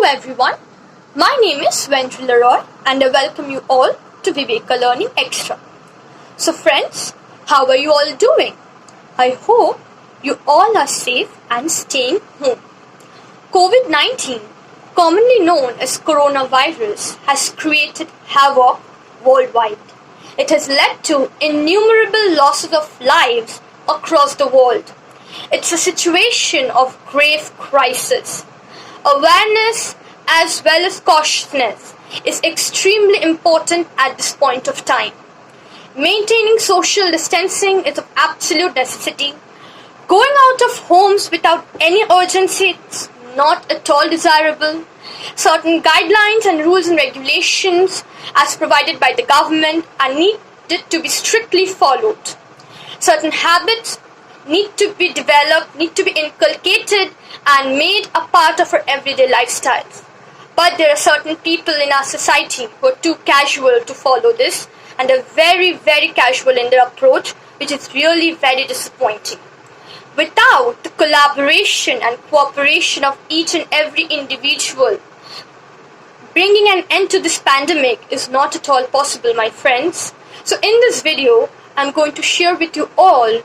everyone, my name is Aindrilla Ma'am and I welcome you all to VIVEKA Learning Extra. So friends, how are you all doing? I hope you all are safe and staying home. COVID-19, commonly known as coronavirus, has created havoc worldwide. It has led to innumerable losses of lives across the world. It's a situation of grave crisis. Awareness as well as cautiousness is extremely important at this point of time. Maintaining social distancing is of absolute necessity. Going out of homes without any urgency is not at all desirable. Certain guidelines and rules and regulations as provided by the government are needed to be strictly followed. Certain habits need to be developed, need to be inculcated and made a part of our everyday lifestyles. But there are certain people in our society who are too casual to follow this and are very casual in their approach, which is really very disappointing. Without the collaboration and cooperation of each and every individual, bringing an end to this pandemic is not at all possible, my friends. So in this video, I'm going to share with you all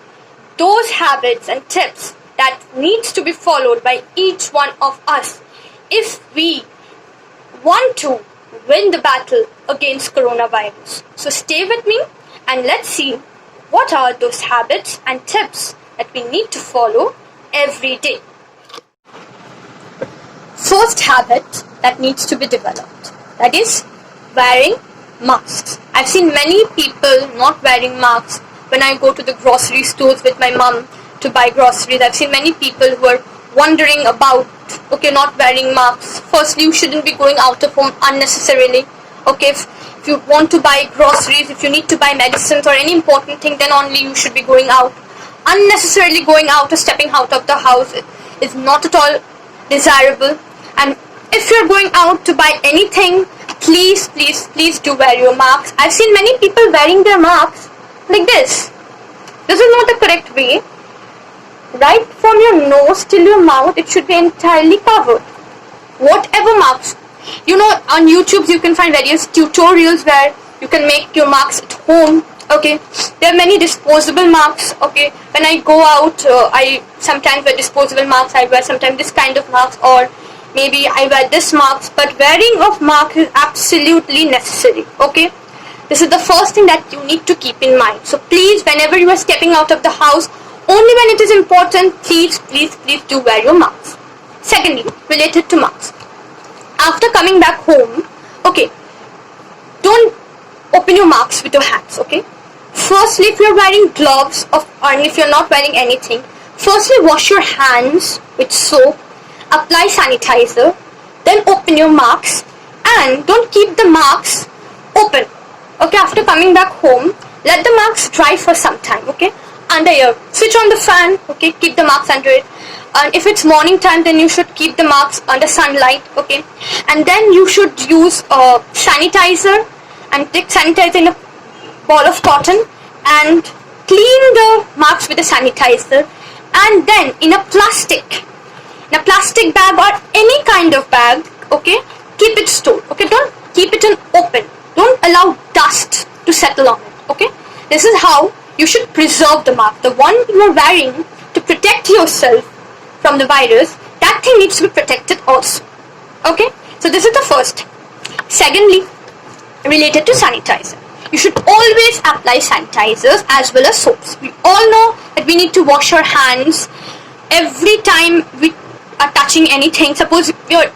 those habits and tips that needs to be followed by each one of us if we want to win the battle against coronavirus. So stay with me and let's see what are those habits and tips that we need to follow every day. First habit that needs to be developed, that is wearing masks. I've seen many people not wearing masks when I go to the grocery stores with my mom to buy groceries. I've seen many people who are wondering about, not wearing masks. Firstly, you shouldn't be going out of home unnecessarily. If you want to buy groceries, if you need to buy medicines or any important thing, then only you should be going out. Unnecessarily going out or stepping out of the house is not at all desirable. And if you're going out to buy anything, please do wear your masks. I've seen many people wearing their masks like this. This is not the correct way. Right from your nose till your mouth, it should be entirely covered. Whatever masks. On YouTube you can find various tutorials where you can make your masks at home. There are many disposable masks. When I go out, I sometimes wear disposable masks. I wear sometimes this kind of mask, or maybe I wear this mask. But wearing of mask is absolutely necessary. This is the first thing that you need to keep in mind. So please, whenever you are stepping out of the house, only when it is important, please do wear your mask. Secondly, related to masks. After coming back home, don't open your masks with your hands, Firstly, if you're wearing gloves or if you're not wearing anything, firstly wash your hands with soap, apply sanitizer, then open your masks and don't keep the masks open. After coming back home, let the masks dry for some time, under here. Switch on the fan, keep the masks under it. And if it's morning time, then you should keep the masks under sunlight, And then you should use sanitizer and take sanitizer in a ball of cotton and clean the masks with the sanitizer, and then in a plastic bag or any kind of bag, keep it stored, Don't keep it open. Don't allow dust to settle on it, This is how you should preserve the mask. The one you are wearing to protect yourself from the virus, that thing needs to be protected also. So this is the first. Secondly, related to sanitizer. You should always apply sanitizers as well as soaps. We all know that we need to wash our hands every time we are touching anything. Suppose we're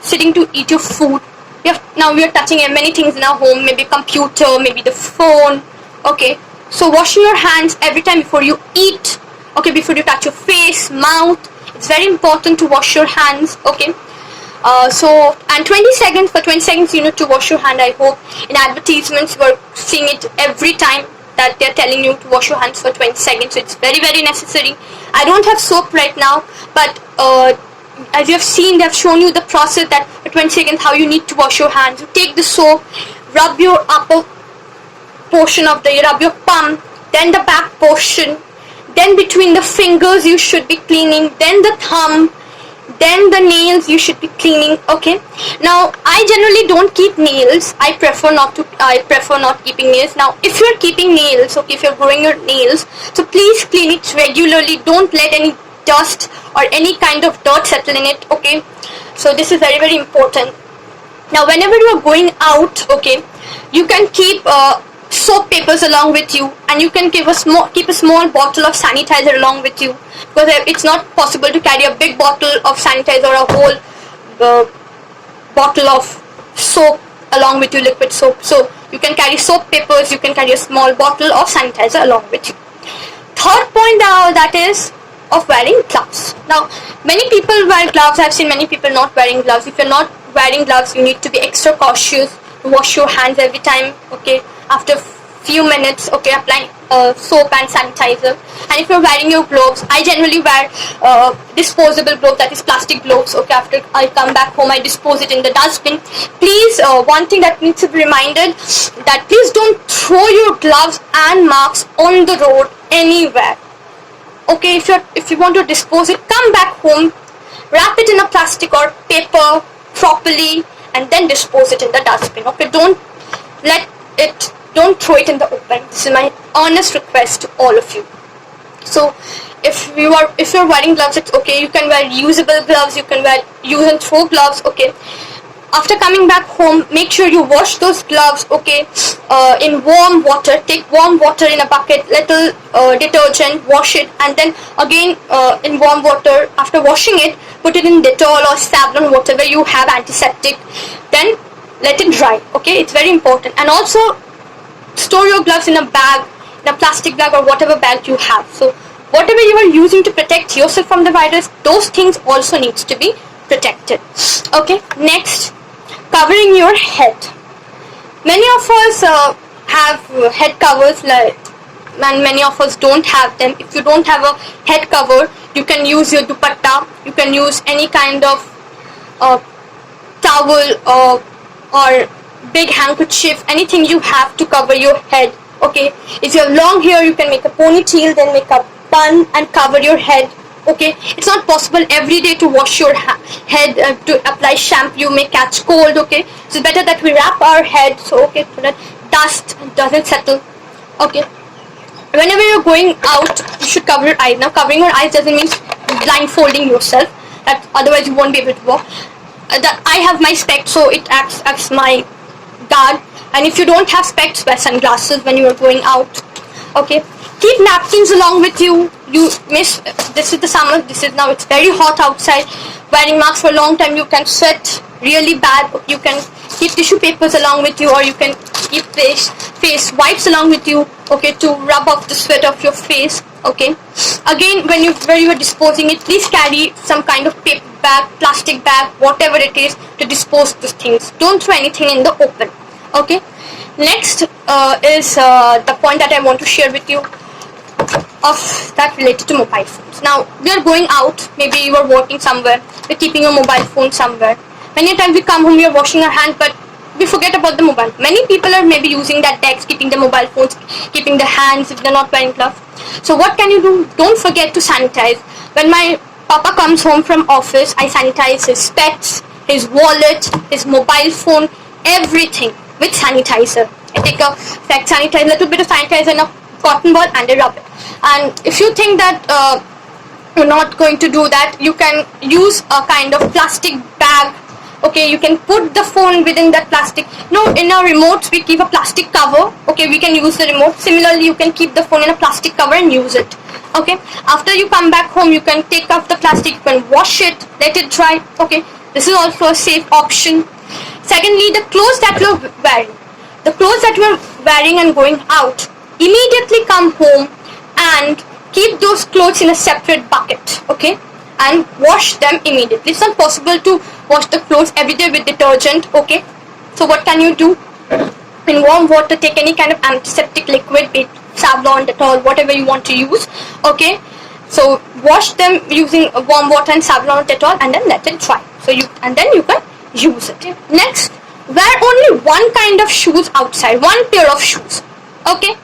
sitting to eat your food. Now we are touching many things in our home, maybe computer, maybe the phone. So washing your hands every time before you eat, before you touch your face, mouth. It's very important to wash your hands, and 20 seconds, for 20 seconds you need to wash your hand. I hope in advertisements we're seeing it every time that they're telling you to wash your hands for 20 seconds. So it's very necessary. I don't have soap right now, but as you have seen, they've shown you the process that for 20 seconds how you need to wash your hands. You take the soap, rub your upper portion rub your palm, then the back portion, then between the fingers you should be cleaning, then the thumb, Then the nails you should be cleaning. Okay, now I generally don't keep nails. I prefer not keeping nails. Now if you're keeping nails, okay, if you're growing your nails, so please clean it regularly. Don't let any dust or any kind of dirt settle in it. Okay, so this is very, very important. Now whenever you are going out, okay, you can keep soap papers along with you, and you can keep a small bottle of sanitizer along with you, because it's not possible to carry a big bottle of sanitizer or a whole bottle of soap along with you, liquid soap. So you can carry soap papers, you can carry a small bottle of sanitizer along with you. Third point that is of wearing gloves. Now many people wear gloves. I've seen many people not wearing gloves. If you're not wearing gloves, you need to be extra cautious. Wash your hands every time, okay, after few minutes, okay, applying soap and sanitizer. And if you're wearing your gloves, I generally wear disposable gloves, that is plastic gloves. Okay, after I come back home, I dispose it in the dustbin. Please, one thing that needs to be reminded, that please don't throw your gloves and masks on the road anywhere. Okay, if you want to dispose it, come back home, wrap it in a plastic or paper properly, and then dispose it in the dustbin. Okay, don't throw it in the open. This is my honest request to all of you. So if you're wearing gloves, it's okay. You can wear reusable gloves, you can wear use and throw gloves. Okay, after coming back home, make sure you wash those gloves, okay, in warm water. Take warm water in a bucket, little detergent, wash it, and then again in warm water. After washing it, put it in Dettol or Savlon, whatever you have antiseptic, then let it dry. Okay, it's very important. And also store your gloves in a bag, in a plastic bag or whatever bag you have. So whatever you are using to protect yourself from the virus, those things also needs to be protected. Okay, next, covering your head. Many of us have head covers, and many of us don't have them. If you don't have a head cover, you can use your dupatta, you can use any kind of towel or big handkerchief, anything you have to cover your head. Okay, if you have long hair, you can make a ponytail, then make a bun and cover your head. Okay, it's not possible every day to wash your head, to apply shampoo, you may catch cold. Okay, so it's better that we wrap our head, so okay, so that dust doesn't settle. Okay, whenever you're going out, you should cover your eyes. Now covering your eyes doesn't mean blindfolding yourself, that otherwise you won't be able to walk. That I have my specs, so it acts as my guard. And if you don't have specs, wear sunglasses when you are going out. Okay, keep napkins along with you. This is the summer, now it's very hot outside. Wearing masks for a long time, you can sweat really bad. You can keep tissue papers along with you, or you can keep face wipes along with you, okay, to rub off the sweat of your face. Okay, again, when you are disposing it, please carry some kind of paper bag, plastic bag, whatever it is, to dispose these things. Don't throw anything in the open. Okay, next is the point that I want to share with you of that related to mobile phones. Now we are going out, maybe you are working somewhere, you're keeping your mobile phone somewhere. Many times we come home, we are washing our hands, but we forget about the mobile. Many people are maybe using that text, keeping the mobile phones, keeping the hands if they're not wearing gloves. So what can you do? Don't forget to sanitize. When my papa comes home from office, I sanitize his specs, his wallet, his mobile phone, everything with sanitizer. I take a sanitizer, little bit of sanitizer in a cotton ball and I rub it. And if you think that you're not going to do that, you can use a kind of plastic bag. Okay, you can put the phone within that plastic. No, in our remotes we keep a plastic cover. Okay, we can use the remote. Similarly, you can keep the phone in a plastic cover and use it. Okay, after you come back home, you can take off the plastic, you can wash it, let it dry. Okay, this is also a safe option. Secondly, the clothes that you're wearing. The clothes that you're wearing and going out, immediately come home and keep those clothes in a separate bucket. Okay, and wash them immediately. It's not possible to wash the clothes every day with detergent. Okay, so what can you do? In warm water, take any kind of antiseptic liquid, be it Savlon, Dettol, whatever you want to use. Okay, so wash them using warm water and Savlon or Dettol, and then let it dry. So you can use it. Next, wear only one kind of shoes outside, one pair of shoes. Okay,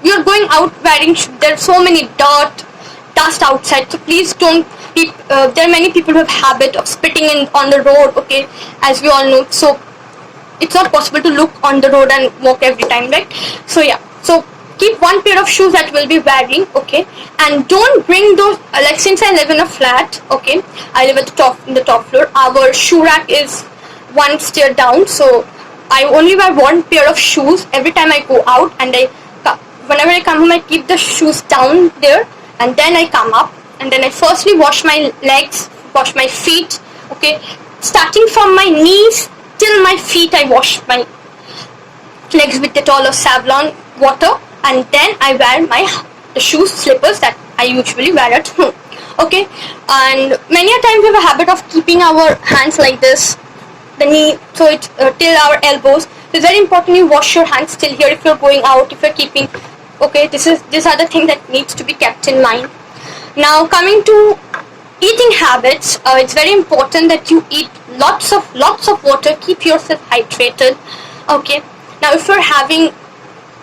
you're going out wearing, there's so many dust outside, so please don't there are many people who have habit of spitting on the road, okay, as we all know. So it's not possible to look on the road and walk every time, right? So yeah, so keep one pair of shoes that will be wearing, okay, and don't bring those, like since I live in a flat, okay, I live at the top floor. Our shoe rack is one stair down, so I only wear one pair of shoes every time I go out, and whenever I come home I keep the shoes down there, and then I come up, and then I firstly wash my legs, wash my feet, okay, starting from my knees till my feet. I wash my legs with Dettol or Savlon water, and then I wear my shoes, slippers that I usually wear at home, okay. And many a time we have a habit of keeping our hands like this, the knee, so it's till our elbows. It's very important you wash your hands till here if you're going out, if you're keeping, okay. These are the things that needs to be kept in mind. Now coming to eating habits, it's very important that you eat lots of water, keep yourself hydrated, okay. Now if you're having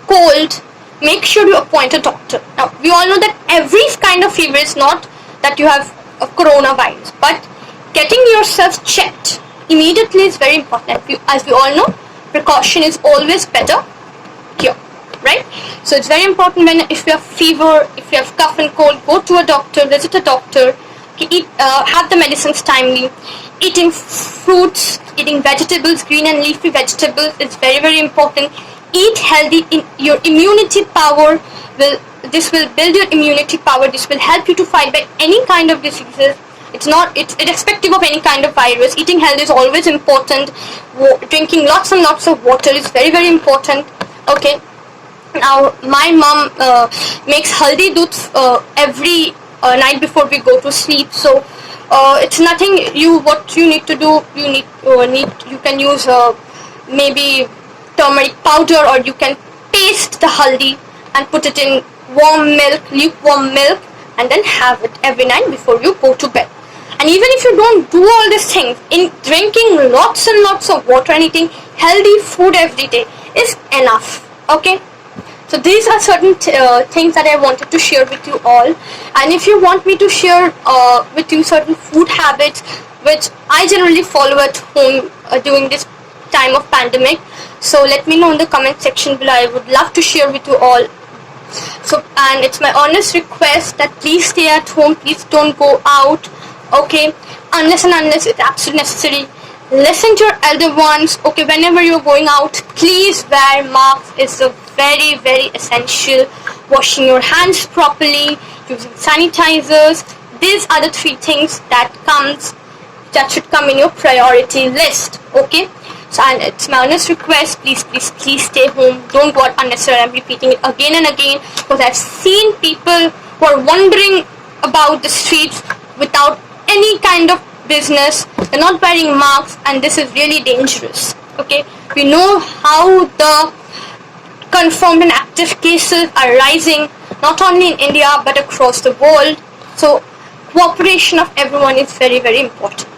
cold, make sure you appoint a doctor. Now we all know that every kind of fever is not that you have a coronavirus, but getting yourself checked immediately is very important. As we all know, precaution is always better cure, right? So it's very important if you have fever, if you have cough and cold, go to a doctor, visit a doctor, have the medicines timely. Eating fruits, eating vegetables, green and leafy vegetables is very important. Eat healthy. Your immunity power this will build your immunity power. This will help you to fight back any kind of diseases. It's irrespective of any kind of virus. Eating healthy is always important. Drinking lots and lots of water is very important, okay. Now my mom makes haldi doodh every night before we go to sleep. So it's nothing. What you need to do, you can use maybe turmeric powder, or you can paste the haldi and put it in lukewarm milk, and then have it every night before you go to bed. And even if you don't do all these things, in drinking lots and lots of water and eating healthy food every day is enough, okay. So these are certain things that I wanted to share with you all. And if you want me to share with you certain food habits which I generally follow at home during this time of pandemic, so let me know in the comment section below. I would love to share with you all. So, and it's my honest request that please stay at home, please don't go out, okay, unless it's absolutely necessary. Listen to your elder ones, okay. Whenever you're going out, please wear masks. It's a very essential. Washing your hands properly, using sanitizers. These are the 3 things that should come in your priority list, okay. So, and it's my honest request, please stay home. Don't go out unnecessarily. I'm repeating it again and again, because I've seen people who are wandering about the streets without any kind of business. They're not wearing masks, and this is really dangerous, okay. We know how the confirmed and active cases are rising, not only in India but across the world. So cooperation of everyone is very important.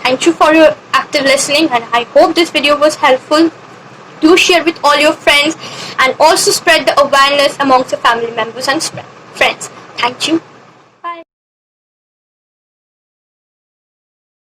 Thank you for your active listening, and I hope this video was helpful. Do share with all your friends, and also spread the awareness amongst your family members and friends. Thank you.